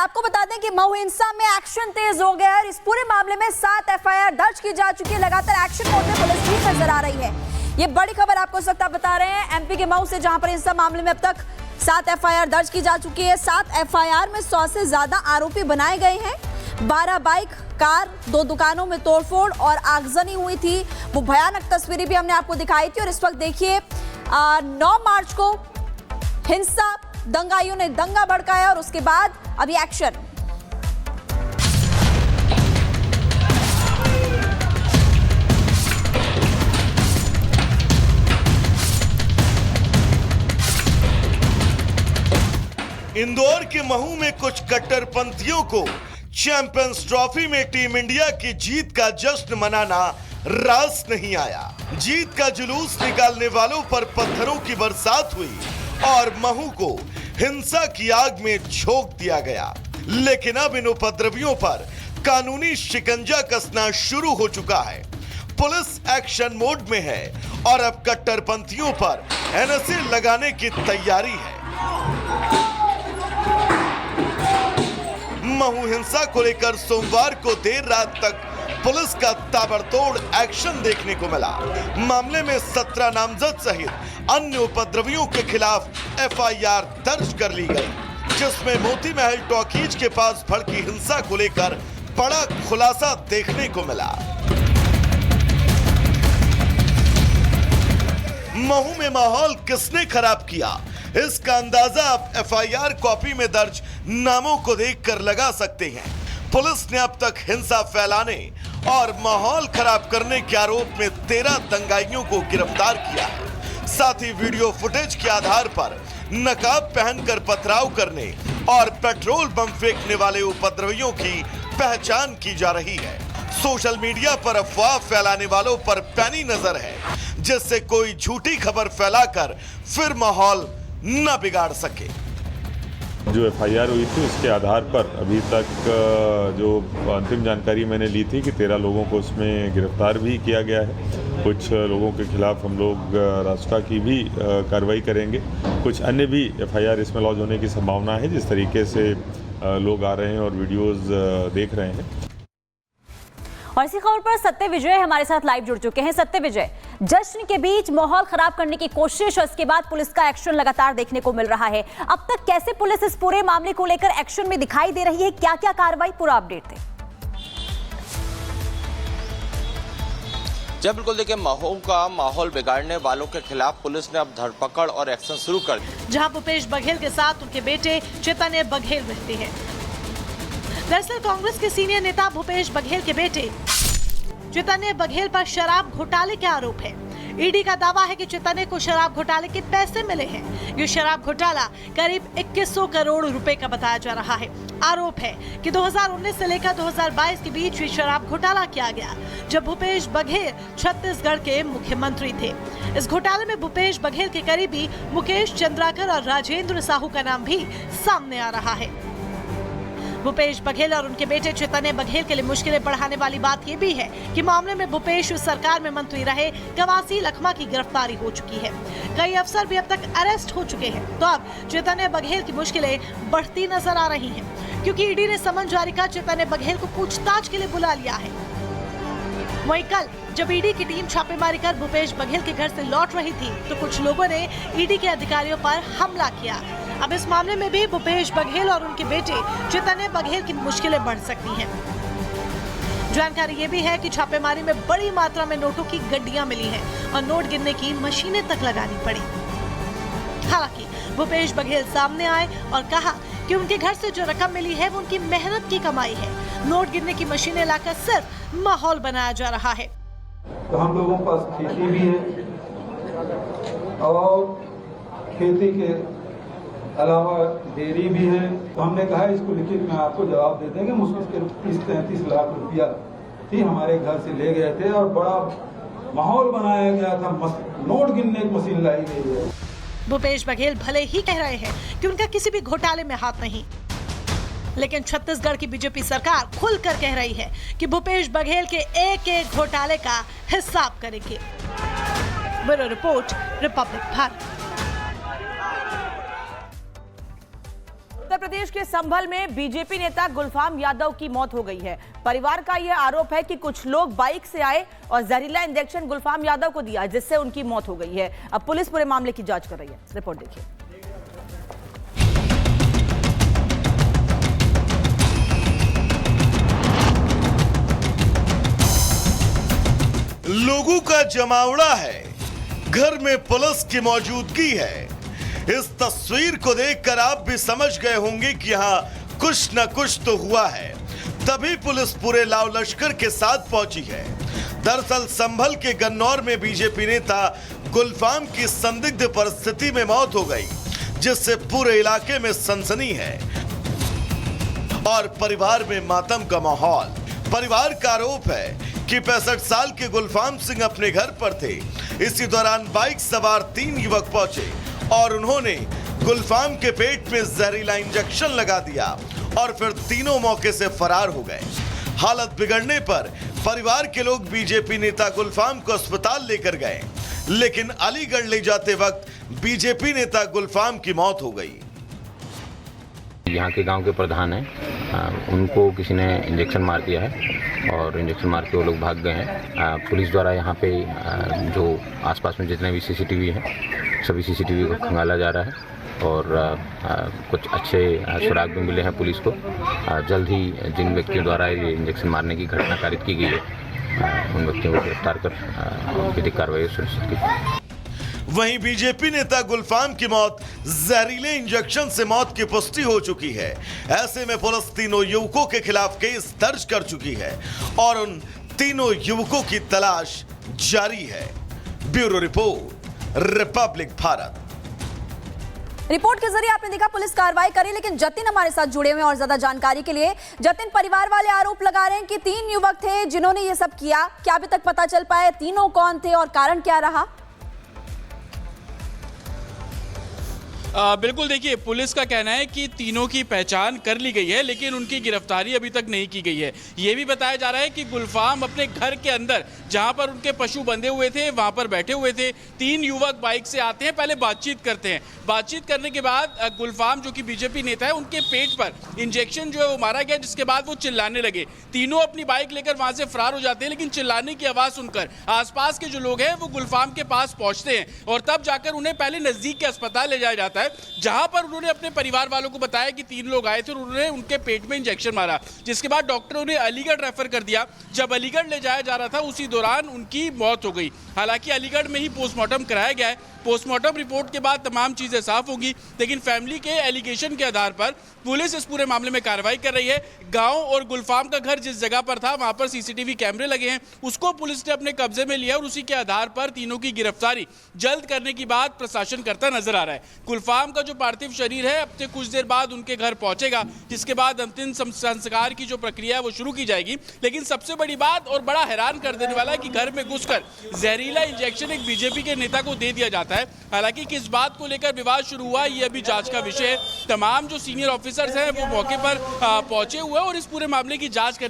आपको बता दें कि मऊ हिंसा में एक्शन तेज हो गया है। इस पूरे मामले में 7 एफआईआर दर्ज की जा चुकी है। लगातार एक्शन मोड में पुलिस भी नजर आ रही है। ये बड़ी खबर आपको इस वक्त बता रहे हैं एमपी के मऊ से, जहां पर हिंसा मामले में अब तक 7 एफआईआर दर्ज की जा चुकी है। 7 एफआईआर में 100 से ज्यादा आरोपी बनाए गए हैं। 12 बाइक, कार, 2 दुकानों में तोड़फोड़ और आगजनी हुई थी। वो भयानक तस्वीरें भी हमने आपको दिखाई थी। और इस वक्त देखिए 9 मार्च को हिंसा, दंगाइयों ने दंगा भड़काया और उसके बाद अभी एक्शन। इंदौर के महू में कुछ कट्टरपंथियों को चैंपियंस ट्रॉफी में टीम इंडिया की जीत का जश्न मनाना रास नहीं आया। जीत का जुलूस निकालने वालों पर पत्थरों की बरसात हुई और महू को हिंसा की आग में झोंक दिया गया। लेकिन अब इन उपद्रवियों पर कानूनी शिकंजा कसना शुरू हो चुका है। पुलिस एक्शन मोड में है और अब कट्टरपंथियों पर एनएसए लगाने की तैयारी है। महू हिंसा को लेकर सोमवार को देर रात तक पुलिस का ताबड़तोड़ एक्शन देखने को मिला। मामले में 17 नामजद सहित अन्य उपद्रवियों के खिलाफ एफआईआर दर्ज कर ली गई, जिसमें मोती महल टॉकीज के पास भड़की हिंसा को लेकर बड़ा खुलासा देखने को मिला। महू में माहौल किसने खराब किया, इसका अंदाजा आप एफआईआर कॉपी में दर्ज नामों को देखकर लगा सकते हैं। पुलिस ने अब तक हिंसा फैलाने और माहौल खराब करने के आरोप में 13 दंगाइयों को गिरफ्तार किया है। साथ ही वीडियो फुटेज के आधार पर नकाब पहनकर पथराव करने और पेट्रोल बम फेंकने वाले उपद्रवियों की पहचान की जा रही है। सोशल मीडिया पर अफवाह फैलाने वालों पर पैनी नजर है, जिससे कोई झूठी खबर फैलाकर फिर माहौल न बिगाड़ सके। जो एफआईआर हुई थी उसके आधार पर अभी तक जो अंतिम जानकारी मैंने ली थी कि 13 लोगों को उसमें गिरफ्तार भी किया गया है। कुछ लोगों के खिलाफ हम लोग रास्ता की भी कार्रवाई करेंगे। कुछ अन्य भी एफआईआर इसमें लॉन्च होने की संभावना है, जिस तरीके से लोग आ रहे हैं और वीडियोस देख रहे हैं। और इसी खबर पर सत्य विजय हमारे साथ लाइव जुड़ चुके हैं। सत्य विजय, जश्न के बीच माहौल खराब करने की कोशिश और इसके बाद पुलिस का एक्शन लगातार देखने को मिल रहा है। अब तक कैसे पुलिस इस पूरे मामले को लेकर एक्शन में दिखाई दे रही है, क्या क्या कार्रवाई, पूरा अपडेट थे। जब बिल्कुल देखिए, महू का माहौल बिगाड़ने वालों के खिलाफ पुलिस ने अब धरपकड़ और एक्शन शुरू कर दिया। जहां भूपेश बघेल के साथ उनके बेटे चैतन्य बघेल रहते हैं। दरअसल कांग्रेस के सीनियर नेता भूपेश बघेल के बेटे चैतन्य बघेल पर शराब घोटाले के आरोप है। ईडी का दावा है कि चैतन्य को शराब घोटाले के पैसे मिले हैं। ये शराब घोटाला करीब 2100 करोड़ रुपए का बताया जा रहा है। आरोप है कि 2019 से लेकर 2022 के बीच ये शराब घोटाला किया गया, जब भूपेश बघेल छत्तीसगढ़ के मुख्यमंत्री थे। इस घोटाले में भूपेश बघेल के करीबी मुकेश चंद्राकर और राजेंद्र साहू का नाम भी सामने आ रहा है। भूपेश बघेल और उनके बेटे चैतन्य बघेल के लिए मुश्किलें बढ़ाने वाली बात यह भी है कि मामले में भूपेश सरकार में मंत्री रहे कवासी लखमा की गिरफ्तारी हो चुकी है। कई अफसर भी अब तक अरेस्ट हो चुके हैं। तो अब चैतन्य बघेल की मुश्किलें बढ़ती नजर आ रही हैं, क्योंकि ईडी ने समन जारी कर चैतन्य बघेल को पूछताछ के लिए बुला लिया है। वहीं कल जब ईडी की टीम छापेमारी कर भूपेश बघेल के घर से लौट रही थी, तो कुछ लोगों ने ईडी के अधिकारियों पर हमला किया। अब इस मामले में भी भूपेश बघेल और उनके बेटे चैतन्य बघेल की मुश्किलें बढ़ सकती हैं। जानकारी ये भी है कि छापेमारी में बड़ी मात्रा में नोटों की गड्डियां मिली हैं और नोट गिनने की मशीनें तक लगानी पड़ी। हालांकि भूपेश बघेल सामने आए और कहा कि उनके घर से जो रकम मिली है वो उनकी मेहनत की कमाई है। नोट गिनने की मशीनें लाकर सिर्फ माहौल बनाया जा रहा है। तो हम लोगों के पास खेती भी है और खेती के अलावा डेयरी भी है। तो हमने कहा इसको लिखित में आपको जवाब दे देंगे। मुश्किल के 30-33 लाख रुपया ही हमारे घर से ले गए थे और बड़ा माहौल बनाया गया था। नोट गिनने की मशीन लाई गई है। भूपेश बघेल भले ही कह रहे हैं कि उनका किसी भी घोटाले में हाथ नहीं, लेकिन छत्तीसगढ़ की बीजेपी सरकार खुलकर कह रही है कि भूपेश बघेल के एक एक घोटाले का हिसाब करेंगे। Bureau report, republic Bharat. प्रदेश के संभल में बीजेपी नेता गुलफाम यादव की मौत हो गई है। परिवार का यह आरोप है कि कुछ लोग बाइक से आए और जहरीला इंजेक्शन गुलफाम यादव को दिया, जिससे उनकी मौत हो गई है। अब पुलिस पूरे मामले की जांच कर रही है। रिपोर्ट देखिए। लोगों का जमावड़ा है, घर में पुलिस की मौजूदगी है। इस तस्वीर को देखकर आप भी समझ गए होंगे कि यहाँ कुछ न कुछ तो हुआ है। तभी पुलिस पूरे लाव लश्कर के साथ पहुंची है। दरअसल संभल के गन्नौर में बीजेपी नेता गुलफाम की संदिग्ध परिस्थिति में मौत हो गई, जिससे पूरे इलाके में सनसनी है और परिवार में मातम का माहौल। परिवार का आरोप है कि 65 साल के गुलफाम सिंह अपने घर पर थे। इसी दौरान बाइक सवार 3 युवक पहुंचे और उन्होंने गुलफाम के पेट में जहरीला इंजेक्शन लगा दिया और फिर तीनों मौके से फरार हो गए। हालत बिगड़ने पर परिवार के लोग बीजेपी नेता गुलफाम को अस्पताल लेकर गए, लेकिन अलीगढ़ ले जाते वक्त बीजेपी नेता गुलफाम की मौत हो गई। यहाँ के गांव के प्रधान हैं, उनको किसी ने इंजेक्शन मार दिया है और इंजेक्शन मार के वो लोग भाग गए हैं। पुलिस द्वारा यहाँ पे जो आसपास में जितने भी सीसीटीवी हैं सभी सीसीटीवी को खंगाला जा रहा है और कुछ अच्छे सुराग भी मिले हैं पुलिस को। जल्द ही जिन व्यक्तियों द्वारा ये इंजेक्शन मारने की घटना कारित की गई है उन व्यक्तियों को गिरफ्तार कर विधिक कार्रवाई सुनिश्चित की। वहीं बीजेपी नेता गुलफाम की मौत जहरीले इंजेक्शन से मौत की पुष्टि हो चुकी है। ऐसे में पुलिस तीनों युवकों के खिलाफ केस दर्ज कर चुकी है और उन तीनों युवकों की तलाश जारी है। Bureau report, republic Bharat. Report के जरिए आपने देखा पुलिस कार्रवाई करी, लेकिन जतिन हमारे साथ जुड़े हुए हैं और ज्यादा जानकारी के लिए। जतिन, परिवार वाले आरोप लगा रहे हैं कि 3 युवक थे जिन्होंने ये सब किया। क्या अभी तक पता चल पाया तीनों कौन थे और कारण क्या रहा? बिल्कुल, देखिए पुलिस का कहना है कि तीनों की पहचान कर ली गई है, लेकिन उनकी गिरफ्तारी अभी तक नहीं की गई है। ये भी बताया जा रहा है कि गुलफाम अपने घर के अंदर जहां पर उनके पशु बंधे हुए थे वहां पर बैठे हुए थे। 3 युवक बाइक से आते हैं, पहले बातचीत करते हैं। बातचीत करने के बाद गुलफाम जो कि बीजेपी नेता है उनके पेट पर इंजेक्शन जो है वो मारा गया, जिसके बाद वो चिल्लाने लगे। तीनों अपनी बाइक लेकर वहां से फरार हो जाते हैं, लेकिन चिल्लाने की आवाज सुनकर आसपास के जो लोग हैं वो गुलफाम के पास पहुंचते हैं और तब जाकर उन्हें पहले नजदीक के अस्पताल ले जाया जाता है, जहां पर उन्होंने अपने परिवार वालों को बताया कि 3 लोग आए थे और उन्होंने उनके पेट में इंजेक्शन मारा, जिसके बाद डॉक्टरों ने अलीगढ़ रेफर कर दिया। जब अलीगढ़ ले जाया जा रहा था उसी दौरान उनकी मौत हो गई। हालांकि अलीगढ़ में ही पोस्टमार्टम कराया गया है। पोस्टमार्टम रिपोर्ट के बाद तमाम चीजें साफ होंगी, लेकिन फैमिली के एलिगेशन के आधार पर पुलिस इस पूरे मामले में कार्रवाई कर रही है। गांव और गुलफाम का घर जिस जगह पर था वहां पर सीसीटीवी कैमरे लगे हैं, उसको पुलिस ने अपने कब्जे में लिया और उसी के आधार पर तीनों की गिरफ्तारी जल्द करने की बात प्रशासन करता नजर आ रहा है। गुलफाम का जो पार्थिव शरीर है अब से कुछ देर बाद उनके घर पहुंचेगा, जिसके बाद अंतिम संस्कार की जो प्रक्रिया है वो शुरू की जाएगी। लेकिन सबसे बड़ी बात और बड़ा हैरान कर देने वाला है कि घर में घुसकर जहरीला इंजेक्शन एक बीजेपी के नेता को दे दिया जाता है। हालांकि किस बात को लेकर विवाद शुरू हुआ ये अभी जांच का विषय है। तमाम जो सीनियर ऑफिसर्स हैं वो मौके पर पहुंचे हुए हैं और इस पूरे मामले की जांच करने